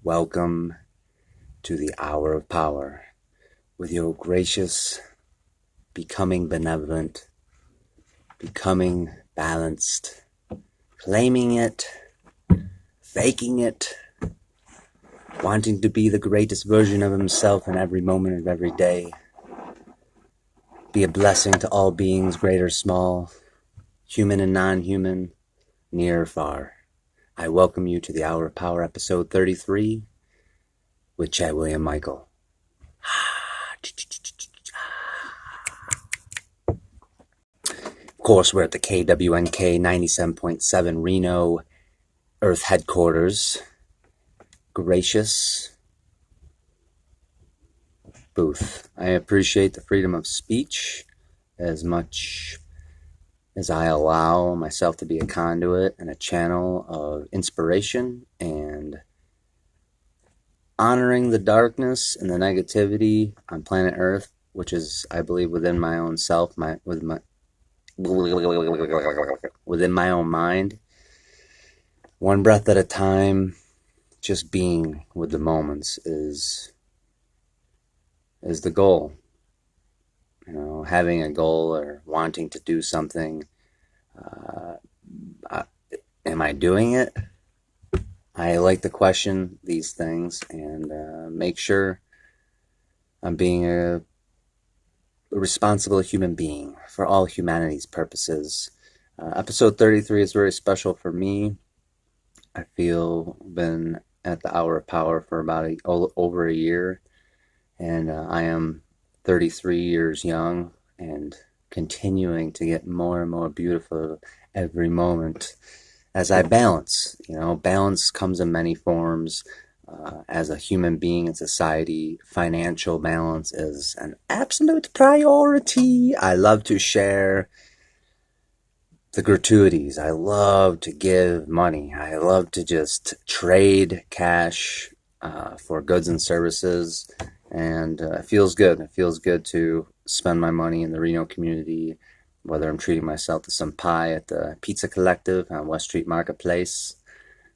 Welcome to the Hour of Power with your gracious, becoming benevolent, becoming balanced, claiming it, faking it, wanting to be the greatest version of himself in every moment of every day. Be a blessing to all beings, great or small, human and non-human, near or far. I welcome you to the Hour of Power, episode 33, with Chad William Michael. Of course, we're at the KWNK 97.7 Reno Earth headquarters. Gracious booth. I appreciate the freedom of speech as much as I allow myself to be a conduit and a channel of inspiration and honoring the darkness and the negativity on planet Earth, which is, I believe, within my own self, within my own mind. One breath at a time, just being with the moments is the goal. Having a goal or wanting to do something. Am I doing it? I like to question these things and make sure I'm being a responsible human being for all humanity's purposes. Episode 33 is very special for me. I feel been at the Hour of Power for about over a year, and I am 33 years young and continuing to get more and more beautiful every moment as I balance. Balance comes in many forms. As a human being in society, financial balance is an absolute priority. I love to share the gratuities. I love to give money. I love to just trade cash for goods and services. And it feels good. It feels good to spend my money in the Reno community, whether I'm treating myself to some pie at the Pizza Collective on West Street Marketplace.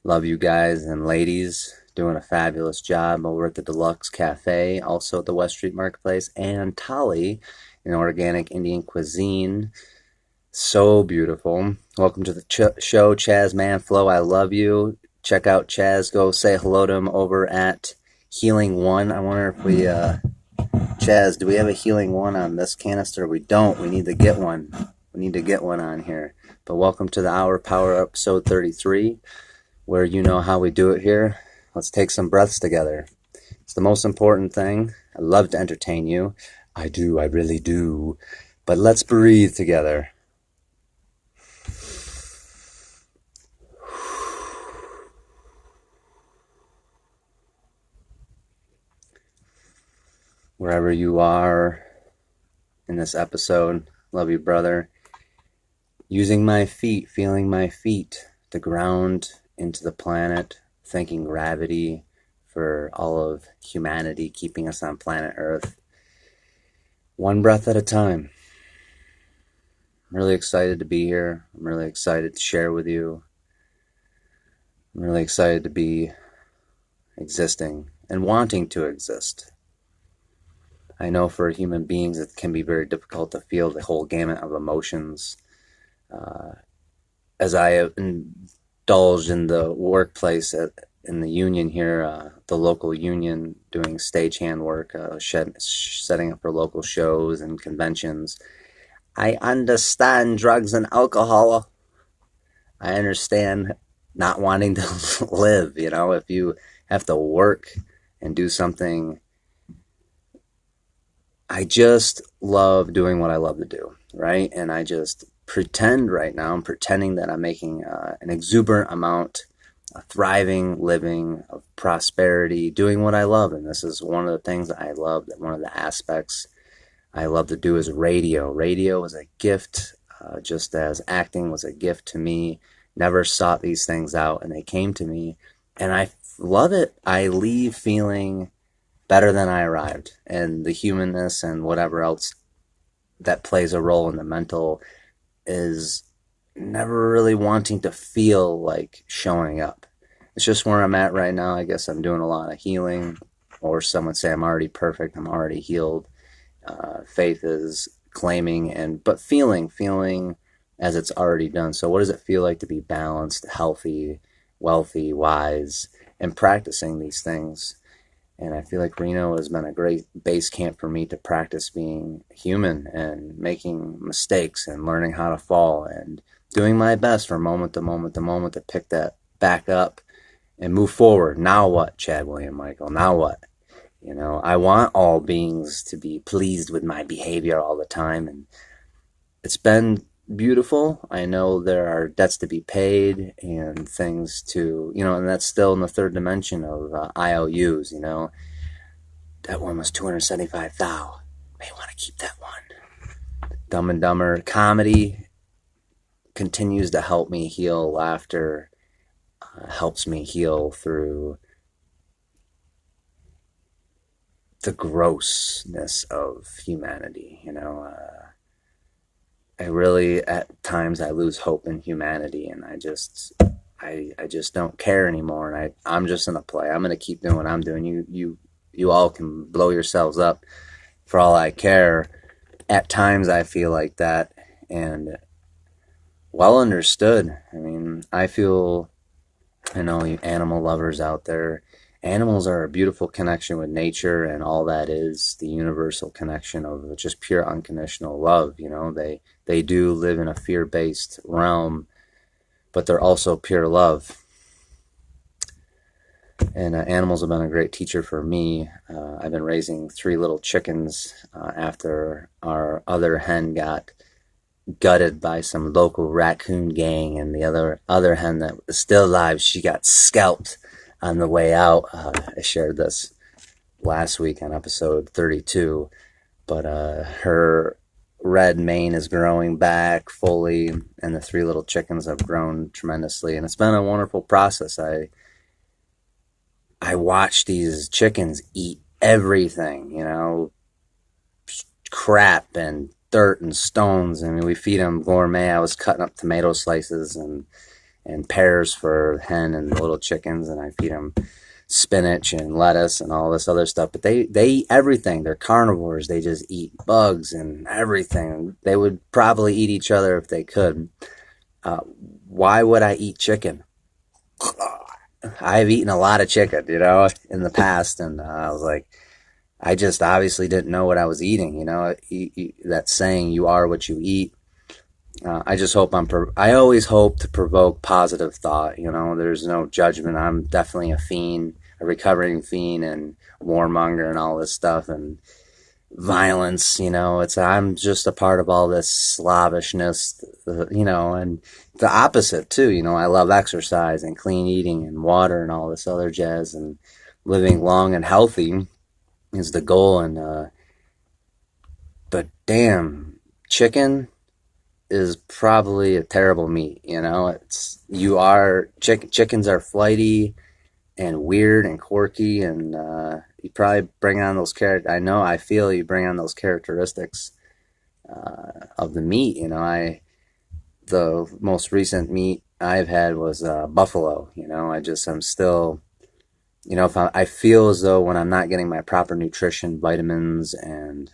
Love you guys and ladies. Doing a fabulous job over at the Deluxe Cafe, also at the West Street Marketplace, and Tali, an organic Indian cuisine. So beautiful. Welcome to the show, Chaz Manflow. I love you. Check out Chaz. Go say hello to him over at Healing One. I wonder if we, Chaz, do we have a Healing One on this canister? We don't. We need to get one. We need to get one on here. But welcome to the Hour Power episode 33, where you know how we do it here. Let's take some breaths together. It's the most important thing. I love to entertain you. I do. I really do. But let's breathe together. Wherever you are in this episode, love you, brother. Using my feet, feeling my feet to ground into the planet, thanking gravity for all of humanity keeping us on planet Earth. One breath at a time. I'm really excited to be here. I'm really excited to share with you. I'm really excited to be existing and wanting to exist. I know for human beings it can be very difficult to feel the whole gamut of emotions. As I have indulged in the workplace in the union here, the local union, doing stagehand work, setting up for local shows and conventions, I understand drugs and alcohol. I understand not wanting to live. If you have to work and do something. I just love doing what I love to do, right? And I just pretend right now, I'm pretending that I'm making an exuberant amount, a thriving living of prosperity, doing what I love. And this is one of the things that I love, that one of the aspects I love to do is radio. Radio is a gift, just as acting was a gift to me. Never sought these things out, and they came to me. And I love it. I leave feeling better than I arrived, and the humanness and whatever else that plays a role in the mental is never really wanting to feel like showing up. it's just where I'm at right now. I guess I'm doing a lot of healing, or some would say I'm already perfect. I'm already healed. Faith is claiming and but feeling as it's already done. So what does it feel like to be balanced, healthy, wealthy, wise, and practicing these things? And I feel like Reno has been a great base camp for me to practice being human and making mistakes and learning how to fall and doing my best from moment to moment to moment to pick that back up and move forward. Now what, Chad William Michael? Now what? You know, I want all beings to be pleased with my behavior all the time, and it's been beautiful. I know there are debts to be paid and things to, you know, and that's still in the third dimension of IOUs, you know. That one was 275,000. May want to keep that one. Dumb and Dumber comedy continues to help me heal. Laughter helps me heal through the grossness of humanity, you know. I really, at times, I lose hope in humanity, and I just don't care anymore. And I'm just gonna play. I'm gonna keep doing what I'm doing. You all can blow yourselves up for all I care. At times, I feel like that, and well understood. I mean, I know you animal lovers out there. Animals are a beautiful connection with nature and all that is the universal connection of just pure unconditional love. You know, they do live in a fear-based realm, but they're also pure love. And animals have been a great teacher for me. I've been raising 3 little chickens after our other hen got gutted by some local raccoon gang, and the other hen that was still alive, she got scalped on the way out. I shared this last week on episode 32, but her red mane is growing back fully, and the 3 little chickens have grown tremendously, and it's been a wonderful process. I watch these chickens eat everything, you know, crap and dirt and stones. I mean, we feed them gourmet. I was cutting up tomato slices and pears for hen and the little chickens, and I feed them spinach and lettuce and all this other stuff. But they eat everything. They're carnivores. They just eat bugs and everything. They would probably eat each other if they could. Why would I eat chicken? I've eaten a lot of chicken, you know, in the past, and I was like, I just obviously didn't know what I was eating, you know. That saying, "You are what you eat." I just hope I always hope to provoke positive thought. You know, there's no judgment. I'm definitely a fiend, a recovering fiend, and warmonger, and all this stuff, and violence. You know, I'm just a part of all this slavishness. You know, and the opposite too. You know, I love exercise and clean eating and water and all this other jazz, and living long and healthy is the goal. And but damn, chicken is probably a terrible meat. You know, chickens are flighty and weird and quirky, and you probably bring on those I feel you bring on those characteristics of the meat. You know, the most recent meat I've had was buffalo. You know, I'm still, you know, if I feel as though when I'm not getting my proper nutrition, vitamins, and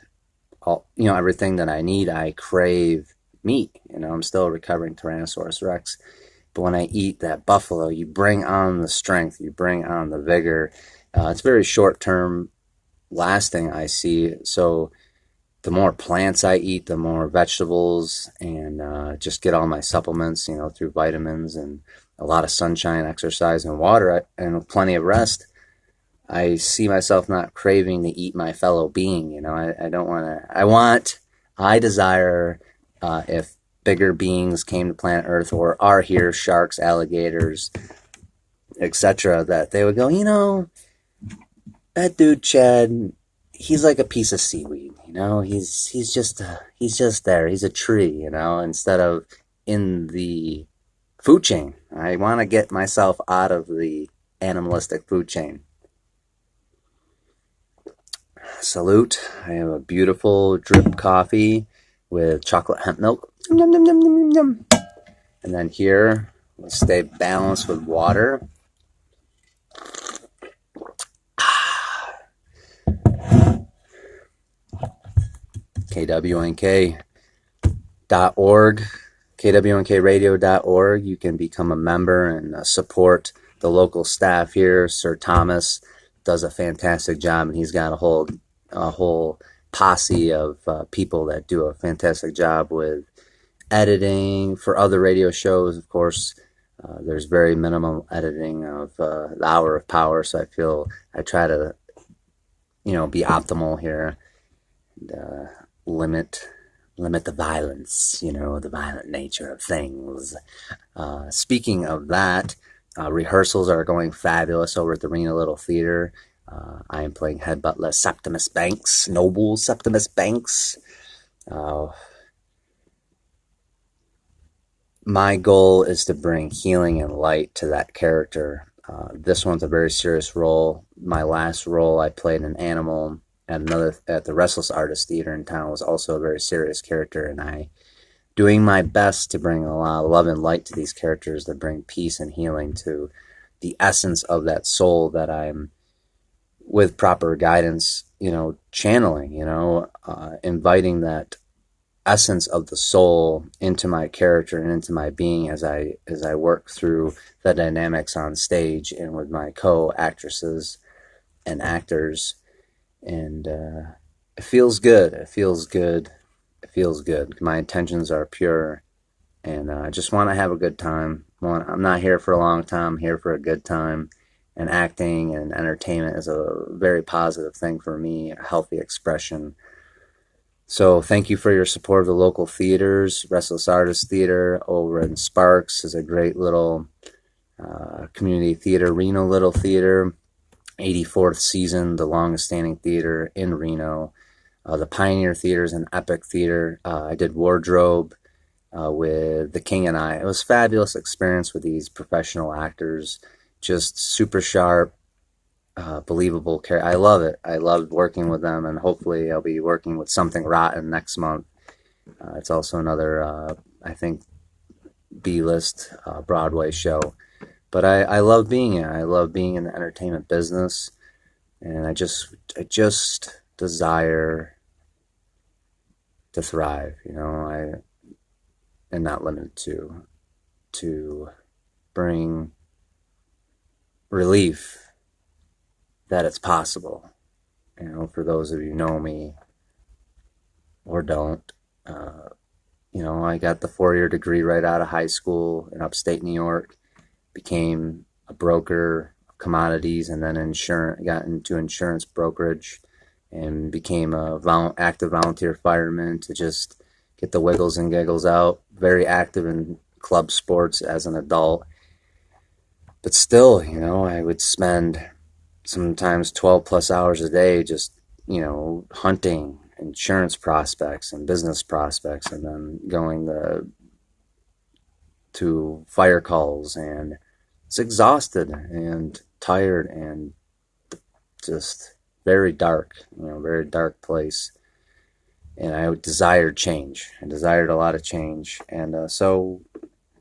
all, you know, everything that I need, I crave meat. You know, I'm still a recovering Tyrannosaurus Rex. But when I eat that buffalo, you bring on the strength, you bring on the vigor. It's very short-term lasting, I see. So the more plants I eat, the more vegetables, and just get all my supplements, you know, through vitamins and a lot of sunshine, exercise, and water, and plenty of rest, I see myself not craving to eat my fellow being. You know, I don't want to. I desire, if bigger beings came to planet Earth or are here, sharks, alligators, etc., that they would go, you know, that dude Chad, he's like a piece of seaweed. You know, he's just there. He's a tree. You know, instead of in the food chain. I want to get myself out of the animalistic food chain. Salute. I have a beautiful drip coffee with chocolate hemp milk. Yum, yum, yum, yum, yum. And then here, we'll stay balanced with water. KWNK.org, KWNKradio.org. You can become a member and support the local staff here. Sir Thomas does a fantastic job, and he's got a whole posse of people that do a fantastic job with editing for other radio shows. Of course, there's very minimal editing of the Hour of Power, so I feel I try to, be optimal here and limit the violence, the violent nature of things. Speaking of that, rehearsals are going fabulous over at the Reno Little Theater. I am playing head butler Septimus Banks, Noble Septimus Banks. My goal is to bring healing and light to that character. This one's a very serious role. My last role, I played an animal at the Restless Artist Theater in town, was also a very serious character, and I doing my best to bring a lot of love and light to these characters, to bring peace and healing to the essence of that soul that I'm, with proper guidance, channeling, inviting that essence of the soul into my character and into my being as I work through the dynamics on stage and with my co-actresses and actors. And it feels good. It feels good. It feels good. My intentions are pure, and I just want to have a good time. I'm not here for a long time. I'm here for a good time. And acting and entertainment is a very positive thing for me, a healthy expression. So thank you for your support of the local theaters. Restless Artist Theater over in Sparks is a great little community theater. Reno Little Theater, 84th season, the longest standing theater in Reno. The Pioneer Theater is an epic theater. I did wardrobe with The King and I. It was a fabulous experience with these professional actors, just super sharp, believable character. I love it. I loved working with them, and hopefully I'll be working with Something Rotten next month. It's also another, I think, B-list Broadway show. But I love being in it. I love being in the entertainment business, and I just desire to thrive. And not limited to bring relief that it's possible. For those of you who know me or don't, I got the 4-year degree right out of high school in upstate New York, became a broker of commodities, and then got into insurance brokerage, and became a active volunteer fireman to just get the wiggles and giggles out. Very active in club sports as an adult. But still, I would spend sometimes 12 plus hours a day just, hunting insurance prospects and business prospects, and then going to fire calls, and it's exhausted and tired and just very dark, very dark place. And I desired change. I desired a lot of change, and so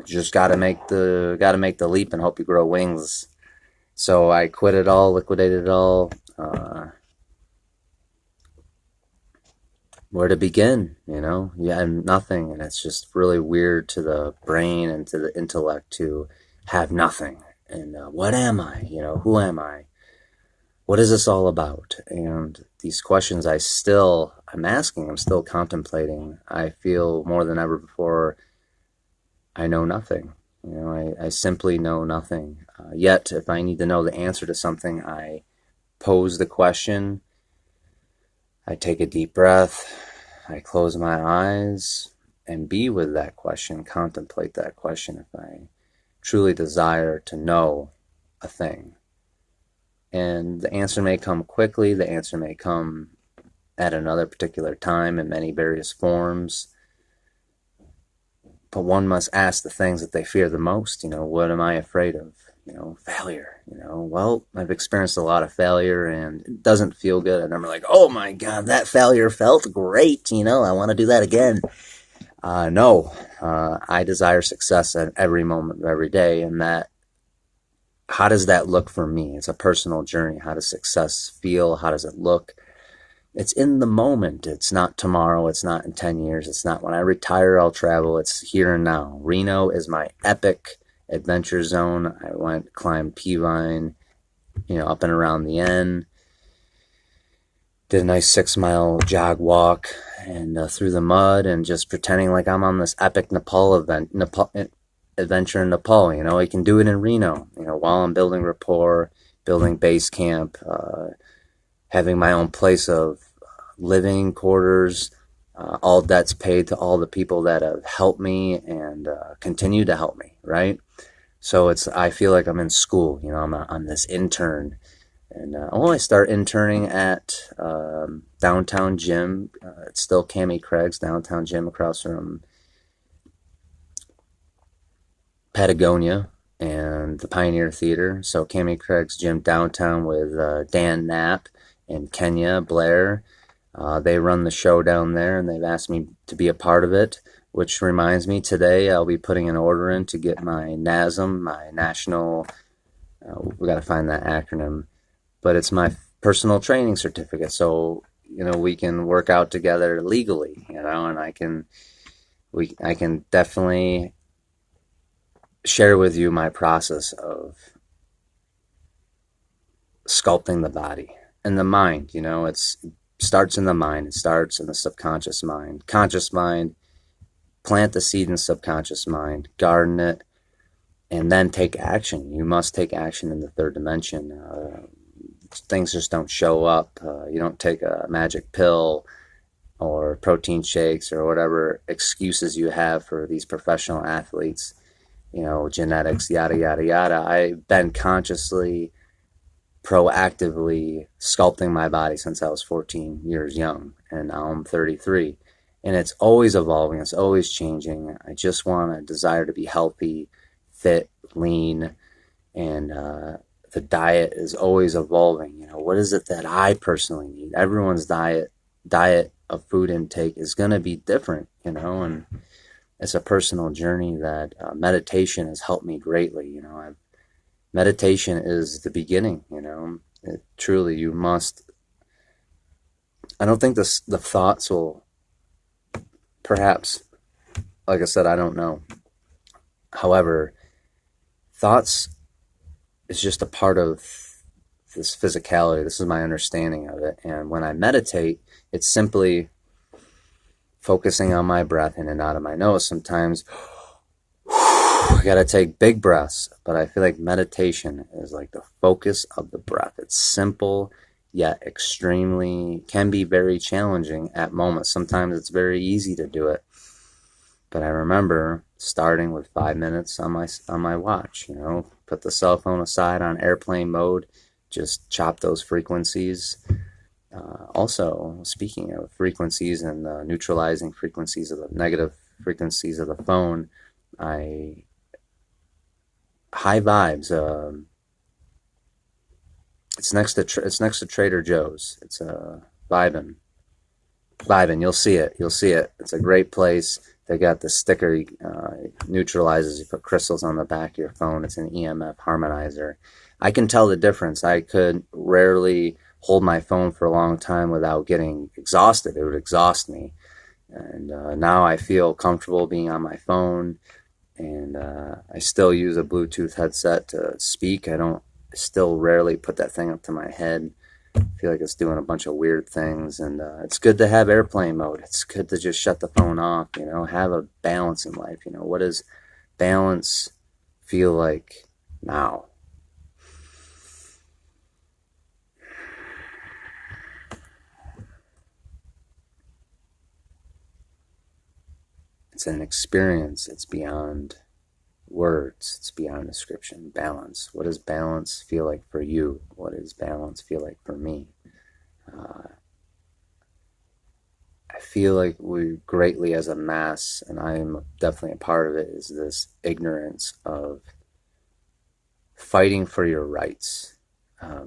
just got to make the leap and hope you grow wings. So I quit it all, liquidated it all. Where to begin, Yeah, nothing, and it's just really weird to the brain and to the intellect to have nothing. And what am I? Who am I? What is this all about? And these questions I'm asking, I'm still contemplating. I feel more than ever before I know nothing. I simply know nothing. Yet, if I need to know the answer to something, I pose the question. I take a deep breath. I close my eyes and be with that question, contemplate that question if I truly desire to know a thing. And the answer may come quickly. The answer may come at another particular time in many various forms. But one must ask the things that they fear the most. What am I afraid of? Failure. Well, I've experienced a lot of failure, and it doesn't feel good. And I'm like, oh my God, that failure felt great. I want to do that again. No, I desire success at every moment of every day. And how does that look for me? It's a personal journey. How does success feel? How does it look? It's in the moment. It's not tomorrow. It's not in 10 years. It's not when I retire, I'll travel. It's here and now. Reno is my epic adventure zone. I went, climbed Peavine, up and around the end. Did a nice 6 mile jog walk and through the mud and just pretending like I'm on this epic adventure in Nepal. I can do it in Reno, while I'm building rapport, building base camp, having my own place of living quarters, all debts paid to all the people that have helped me and continue to help me, right? So I feel like I'm in school, I'm this intern. And I start interning at downtown gym. It's still Cammy Craig's downtown gym across from Patagonia and the Pioneer Theater. So Cammy Craig's gym downtown with Dan Knapp and Kenya Blair. They run the show down there, and they've asked me to be a part of it, which reminds me today I'll be putting an order in to get my NASM, my national, we got to find that acronym, but it's my personal training certificate. So, we can work out together legally, and I can definitely share with you my process of sculpting the body and the mind. It starts in the mind. It starts in the subconscious mind. Conscious mind, plant the seed in subconscious mind, garden it, and then take action. You must take action in the third dimension. Things just don't show up. You don't take a magic pill or protein shakes or whatever excuses you have for these professional athletes, genetics, yada, yada, yada. I've been consciously, proactively sculpting my body since I was 14 years young, and now I'm 33. And it's always evolving, it's always changing. I just want a desire to be healthy, fit, lean, and the diet is always evolving. What is it that I personally need? Everyone's diet of food intake is going to be different, and it's a personal journey that meditation has helped me greatly. Meditation is the beginning. Truly, you must. I don't think the thoughts will. Perhaps, like I said, I don't know. However, thoughts is just a part of this physicality. This is my understanding of it. And when I meditate, it's simply focusing on my breath in and out of my nose. Sometimes I gotta take big breaths, but I feel like meditation is like the focus of the breath. It's simple, yet can be very challenging at moments. Sometimes it's very easy to do it. But I remember starting with 5 minutes on my watch, put the cell phone aside on airplane mode, just chop those frequencies. Also, speaking of frequencies and neutralizing frequencies of the negative frequencies of the phone, high vibes. It's next to Trader Joe's. It's vibin. You'll see it. It's a great place. They got the sticker neutralizes. You put crystals on the back of your phone. It's an EMF harmonizer. I can tell the difference. I could rarely hold my phone for a long time without getting exhausted. It would exhaust me. And now I feel comfortable being on my phone. And I still use a Bluetooth headset to speak. Still rarely put that thing up to my head. I feel like it's doing a bunch of weird things, and it's good to have airplane mode. It's good to just shut the phone off, have a balance in life. What does balance feel like now? It's an experience. It's beyond words. It's beyond description. Balance. What does balance feel like for you? What does balance feel like for me? I feel like we greatly as a mass, and I'm definitely a part of it, is this ignorance of fighting for your rights. I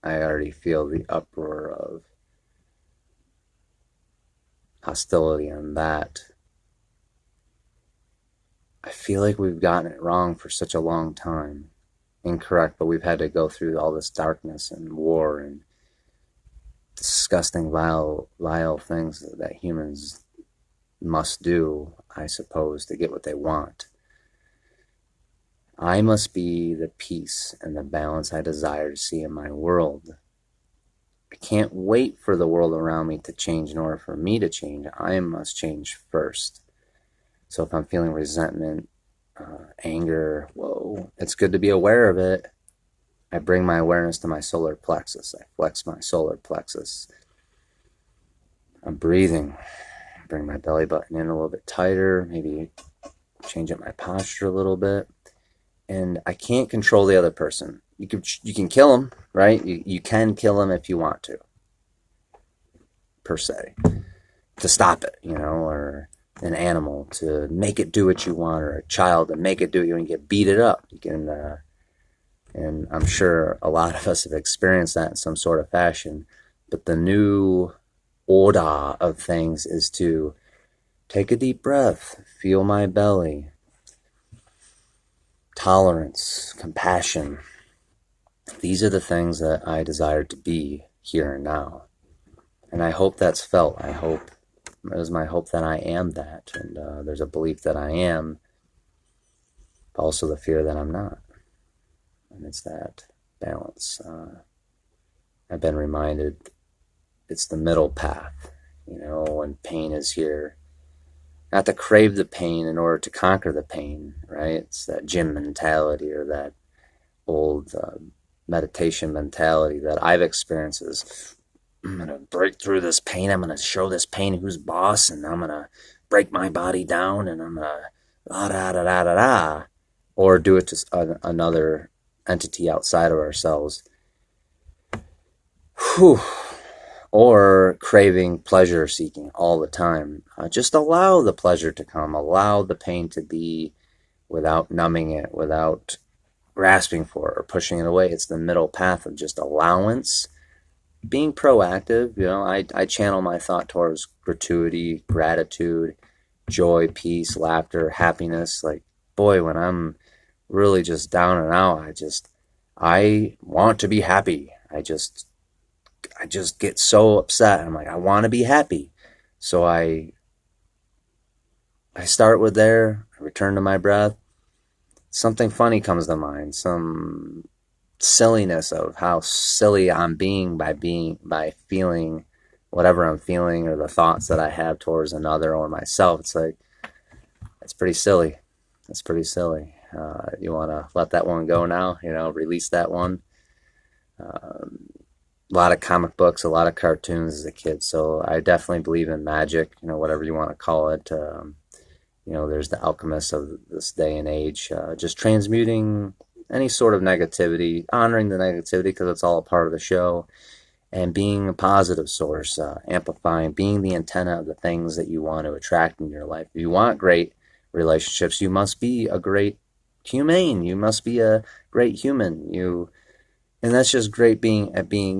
already feel the uproar of hostility on that. I feel like we've gotten it wrong for such a long time. Incorrect, but we've had to go through all this darkness and war and disgusting, vile things that humans must do, I suppose, to get what they want. I must be the peace and the balance I desire to see in my world. I can't wait for the world around me to change in order for me to change. I must change first. So if I'm feeling resentment, anger, whoa, it's good to be aware of it. I bring my awareness to my solar plexus. I flex my solar plexus. I'm breathing. Bring my belly button in a little bit tighter, maybe change up my posture a little bit. And I can't control the other person. You can kill them, right? You can kill them if you want to, per se, to stop it, or an animal to make it do what you want, or a child to make it do it. You get beat it up. You can, and I'm sure a lot of us have experienced that in some sort of fashion. But the new order of things is to take a deep breath, feel my belly, tolerance, compassion. These are the things that I desire to be here and now. And I hope that's felt. It is my hope that I am that. And there's a belief that I am, but also the fear that I'm not. And it's that balance. I've been reminded it's the middle path, when pain is here. Not to crave the pain in order to conquer the pain, right? It's that gym mentality or that old meditation mentality that I've experienced is, I'm going to break through this pain. I'm going to show this pain who's boss, and I'm going to break my body down, and I'm going to da-da-da-da-da-da, or do it to another entity outside of ourselves. Whew. Or craving pleasure seeking all the time. Just allow the pleasure to come. Allow the pain to be without numbing it, without grasping for it or pushing it away. It's the middle path of just allowance, being proactive. I channel my thought towards gratuity, gratitude, joy, peace, laughter, happiness. Like, boy, when I'm really just down and out, I want to be happy. I just get so upset. I'm like, I want to be happy. So I start with there, I return to my breath. Something funny comes to mind, some silliness of how silly I'm being by feeling whatever I'm feeling, or the thoughts that I have towards another or myself. It's like, it's pretty silly. It's pretty silly. You want to let that one go now, release that one. A lot of comic books, a lot of cartoons as a kid. So I definitely believe in magic, whatever you want to call it. There's the alchemists of this day and age, just transmuting any sort of negativity, honoring the negativity because it's all a part of the show, and being a positive source, amplifying, being the antenna of the things that you want to attract in your life. If you want great relationships, you must be a great humane. You must be a great human. And that's just great being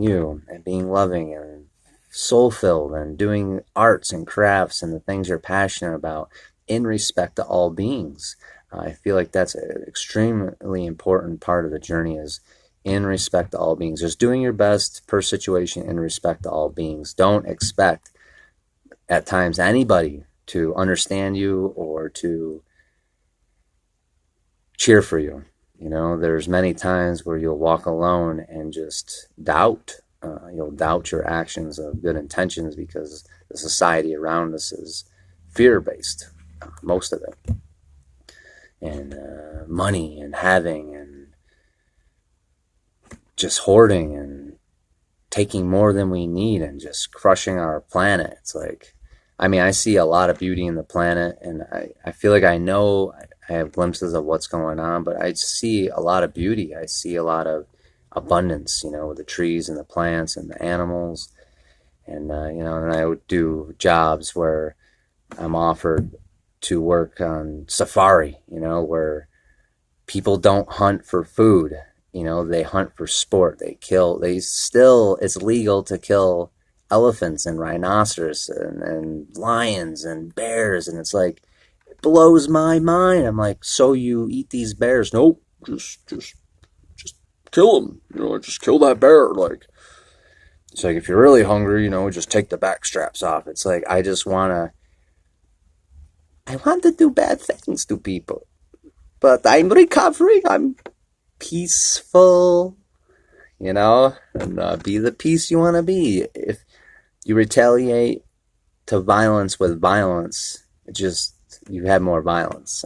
you and being loving and soul-filled and doing arts and crafts and the things you're passionate about in respect to all beings. I feel like that's an extremely important part of the journey, is in respect to all beings. Just doing your best per situation in respect to all beings. Don't expect at times anybody to understand you or to cheer for you. There's many times where you'll walk alone and just doubt. You'll doubt your actions of good intentions because the society around us is fear-based, most of it. And money and having and just hoarding and taking more than we need and just crushing our planet. It's like, I see a lot of beauty in the planet, and I feel like I know I have glimpses of what's going on, but I see a lot of beauty. I see a lot of abundance, with the trees and the plants and the animals. And, and I would do jobs where I'm offered to work on safari, where people don't hunt for food. They hunt for sport. It's legal to kill elephants and rhinoceros and lions and bears. And it's like, it blows my mind. I'm like, so you eat these bears? Nope, just kill them. Just kill that bear. Like, It's like, if you're really hungry, just take the back straps off. It's like, I want to do bad things to people, but I'm recovering. I'm peaceful, and be the peace you want to be. If you retaliate to violence with violence, you have more violence.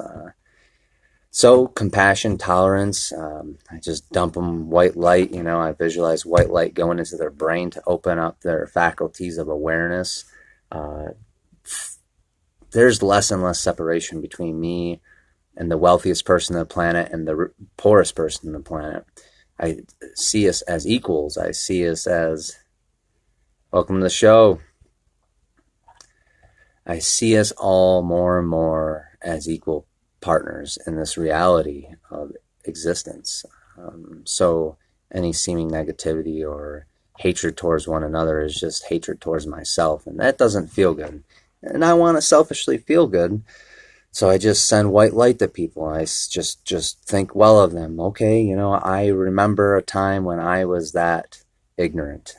So compassion, tolerance. I just dump them white light. I visualize white light going into their brain to open up their faculties of awareness. Uh, there's less and less separation between me and the wealthiest person on the planet and the poorest person on the planet. I see us as equals. I see us as, welcome to the show. I see us all more and more as equal partners in this reality of existence. So any seeming negativity or hatred towards one another is just hatred towards myself, and that doesn't feel good. And I want to selfishly feel good, so I just send white light to people. I just think well of them. Okay, I remember a time when I was that ignorant,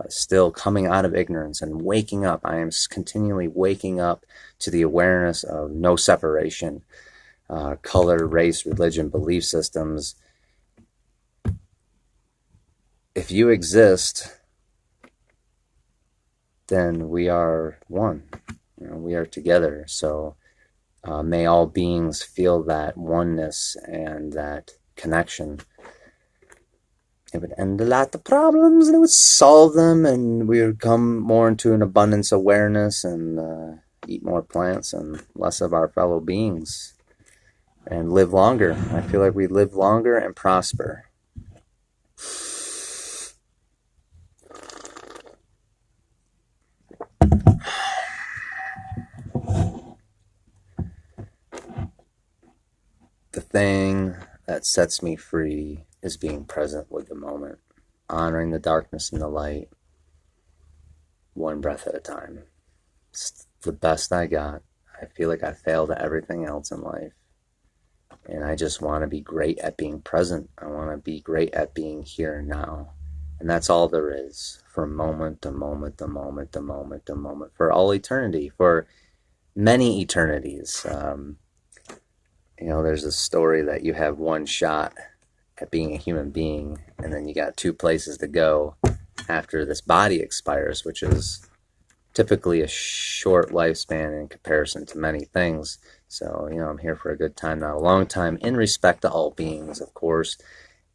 still coming out of ignorance and waking up. I am continually waking up to the awareness of no separation, color, race, religion, belief systems. If you exist, then we are one. We are together. So may all beings feel that oneness and that connection. It would end a lot of problems, and it would solve them, and we would come more into an abundance awareness and eat more plants and less of our fellow beings and live longer. I feel like we live longer and prosper. The thing that sets me free is being present with the moment, honoring the darkness and the light, one breath at a time. It's the best I got. I feel like I failed at everything else in life. And I just want to be great at being present. I want to be great at being here and now. And that's all there is, from moment to moment to moment to moment to moment, for all eternity, for many eternities. There's a story that you have one shot at being a human being, and then you got two places to go after this body expires, which is typically a short lifespan in comparison to many things. So, I'm here for a good time, not a long time, in respect to all beings, of course.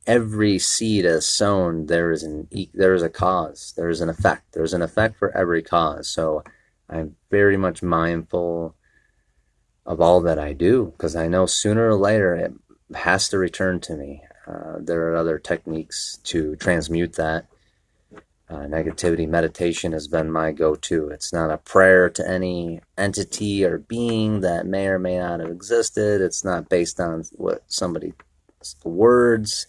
Every seed is sown, there is a cause, there is an effect. There's an effect for every cause. So I'm very much mindful of all that I do, because I know sooner or later it has to return to me. There are other techniques to transmute that. Negativity meditation has been my go-to. It's not a prayer to any entity or being that may or may not have existed. It's not based on what somebody's words.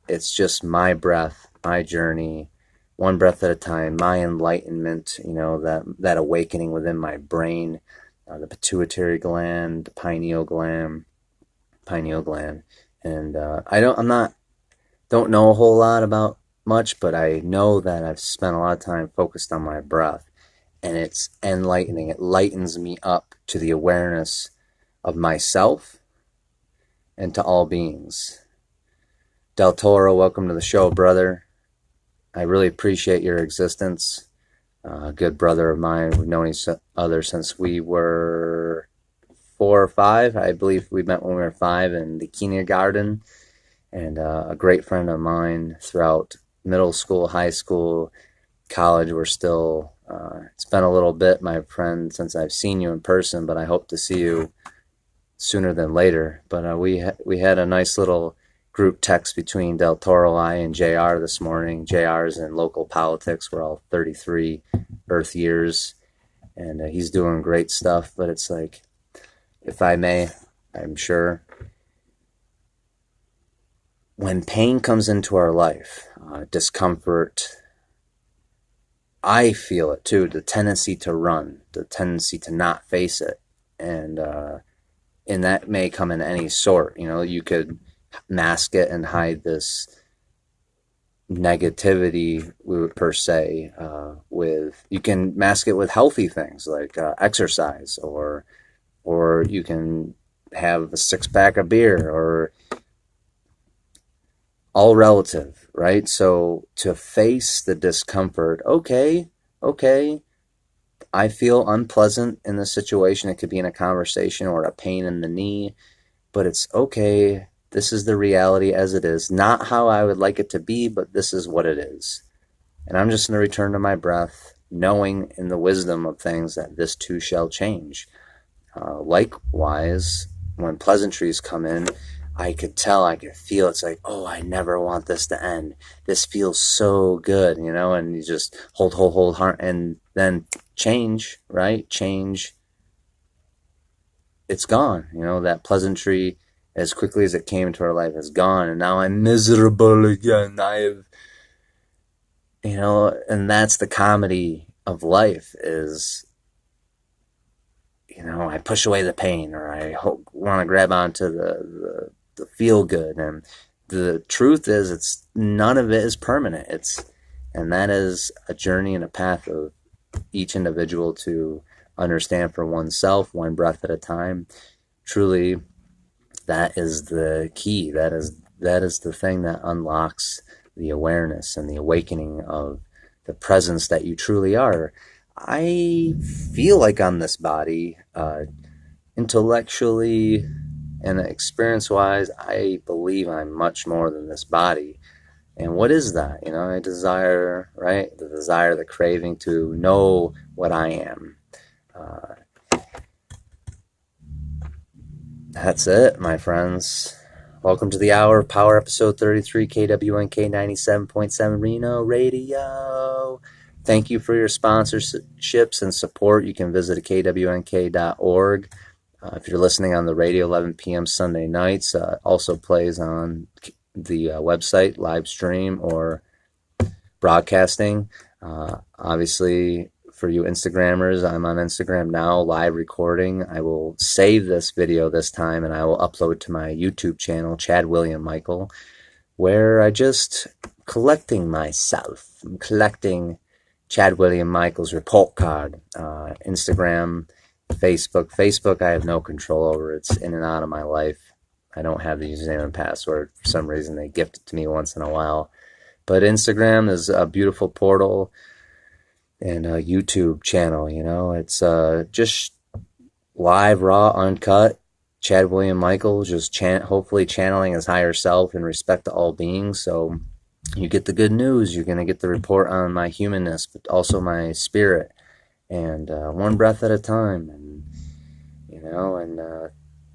It's just my breath, my journey, one breath at a time, my enlightenment, that awakening within my brain, the pituitary gland, the pineal gland. And don't know a whole lot about much, but I know that I've spent a lot of time focused on my breath, and it's enlightening. It lightens me up to the awareness of myself and to all beings. Del Toro, welcome to the show, brother. I really appreciate your existence. A good brother of mine. We've known each other since we were 4 or 5. I believe we met when we were 5 in the kindergarten. And a great friend of mine throughout middle school, high school, college. We're still, it's been a little bit, my friend, since I've seen you in person, but I hope to see you sooner than later. But we had a nice little group text between Del Toro, I, and JR this morning. JR's in local politics. We're all 33 Earth years, and he's doing great stuff. But it's like, if I may, I'm sure, when pain comes into our life, discomfort, I feel it too, the tendency to run, the tendency to not face it. And that may come in any sort. You could mask it and hide this negativity per se. With you can mask it with healthy things like exercise, or you can have a six pack of beer, or all relative, right? So to face the discomfort, okay, I feel unpleasant in this situation. It could be in a conversation or a pain in the knee, but it's okay. This is the reality as it is. Not how I would like it to be, but this is what it is. And I'm just going to return to my breath, knowing in the wisdom of things that this too shall change. Likewise, when pleasantries come in, I could tell, I could feel it's like, oh, I never want this to end. This feels so good, and you just hold, heart, and then change, right? Change, it's gone. That pleasantry, as quickly as it came into our life, is gone. And now I'm miserable again. And that's the comedy of life is, I push away the pain, or I want to grab onto the feel good. And the truth is, it's none of it is permanent. And that is a journey and a path of each individual to understand for oneself, one breath at a time. Truly, that is the key. That is the thing that unlocks the awareness and the awakening of the presence that you truly are. I feel like I'm this body, intellectually and experience-wise. I believe I'm much more than this body. And what is that? I desire, right? The desire, the craving to know what I am. That's it, my friends. Welcome to the Hour of Power, episode 33, KWNK 97.7 Reno Radio. Thank you for your sponsorships and support. You can visit kwnk.org. If you're listening on the radio, 11 p.m. Sunday nights, also plays on the website, live stream, or broadcasting. Obviously, for you Instagrammers, I'm on Instagram now, live recording. I will save this video this time, and I will upload to my YouTube channel, Chad William Michael, where I just collecting myself. I'm collecting Chad William Michael's report card. Instagram, Facebook. Facebook, I have no control over. It's in and out of my life. I don't have the username and password. For some reason, they gift it to me once in a while. But Instagram is a beautiful portal, and a YouTube channel. It's just live, raw, uncut. Chad William Michael just hopefully channeling his higher self in respect to all beings. So you get the good news. You're going to get the report on my humanness, but also my spirit, and one breath at a time. And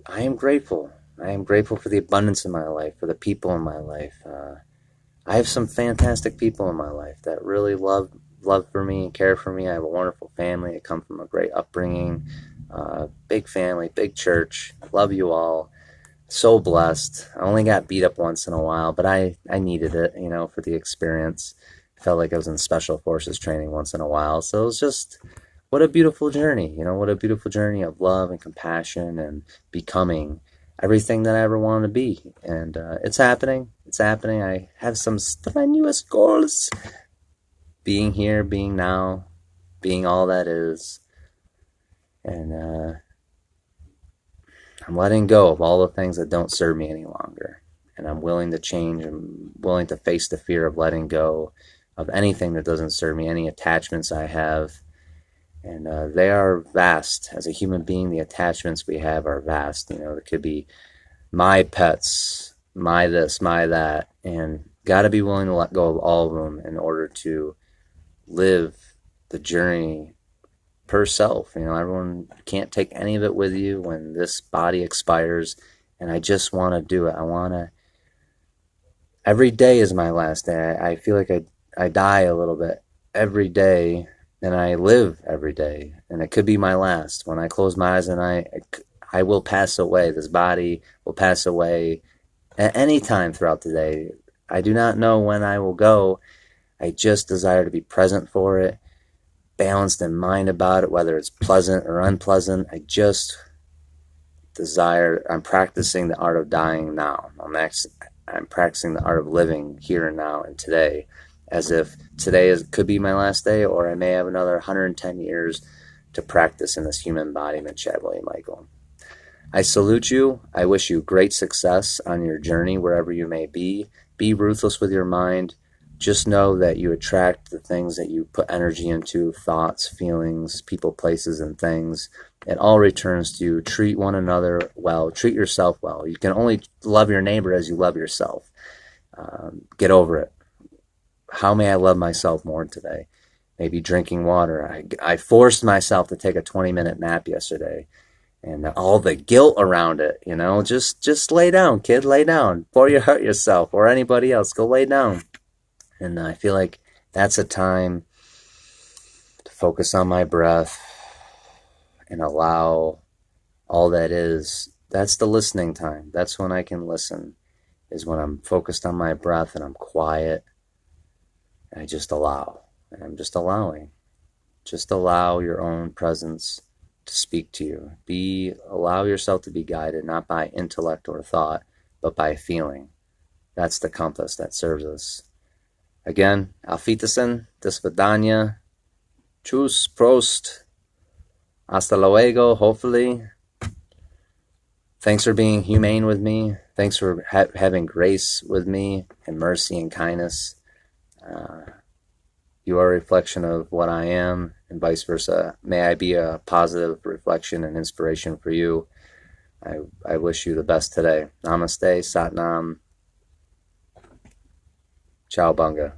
I am grateful. I am grateful for the abundance in my life, for the people in my life. I have some fantastic people in my life that really love for me and care for me. I have a wonderful family. I come from a great upbringing, big family, big church. Love you all. So blessed. I only got beat up once in a while, but I needed it, for the experience. Felt like I was in special forces training once in a while. So it was just, what a beautiful journey, what a beautiful journey of love and compassion and becoming everything that I ever wanted to be. And it's happening. It's happening. I have some strenuous goals. Being here, being now, being all that is. And I'm letting go of all the things that don't serve me any longer. And I'm willing to change. I'm willing to face the fear of letting go of anything that doesn't serve me, any attachments I have. And they are vast. As a human being, the attachments we have are vast. It could be my pets, my this, my that, and got to be willing to let go of all of them in order to live the journey per self. Everyone can't take any of it with you when this body expires, and I just want to do it. Every day is my last day. I feel like I die a little bit every day, and I live every day, and it could be my last. When I close my eyes and I will pass away. This body will pass away at any time throughout the day. I do not know when I will go. I just desire to be present for it, balanced in mind about it, whether it's pleasant or unpleasant. I just desire, I'm practicing the art of dying now. I'm practicing the art of living here and now and today, as if today could be my last day, or I may have another 110 years to practice in this human embodiment, Chad William Michael. I salute you. I wish you great success on your journey wherever you may be. Be ruthless with your mind. Just know that you attract the things that you put energy into, thoughts, feelings, people, places, and things. It all returns to you. Treat one another well. Treat yourself well. You can only love your neighbor as you love yourself. Get over it. How may I love myself more today? Maybe drinking water. I forced myself to take a 20-minute nap yesterday, and all the guilt around it, just lay down, kid, lay down before you hurt yourself or anybody else. Go lay down. And I feel like that's a time to focus on my breath and allow all that is. That's the listening time. That's when I can listen, is when I'm focused on my breath and I'm quiet and I just allow. And I'm just allowing. Just allow your own presence to speak to you. Allow yourself to be guided not by intellect or thought, but by feeling. That's the compass that serves us. Again, auf Wiedersehen, do svidania, tschüss, prost, hasta luego, hopefully. Thanks for being humane with me. Thanks for having grace with me and mercy and kindness. You are a reflection of what I am, and vice versa. May I be a positive reflection and inspiration for you. I wish you the best today. Namaste, Satnam, Ciao Bunga.